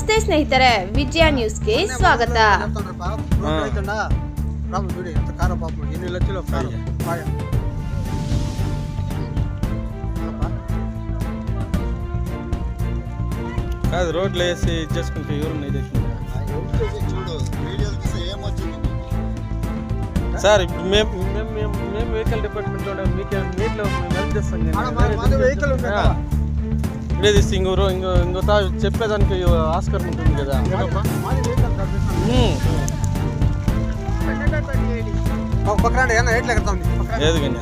ನಮಸ್ತೆ ಸ್ನೇಹಿತರೆ, ವಿಜಯ ನ್ಯೂಸ್ಗೆ ಸ್ವಾಗತ. కాదు రోడ్లు వేసి చేసుకుంటే ఎవరు సార్ ఇప్పుడు మేము వెహికల్ డిపార్ట్మెంట్లో మీకు నీటిలో హెల్ప్ చేస్తాం. ఇప్పుడే తీసి ఇంకో చెప్పేదానికి ఆస్కారం ఉంటుంది కదా. ఏది కానీ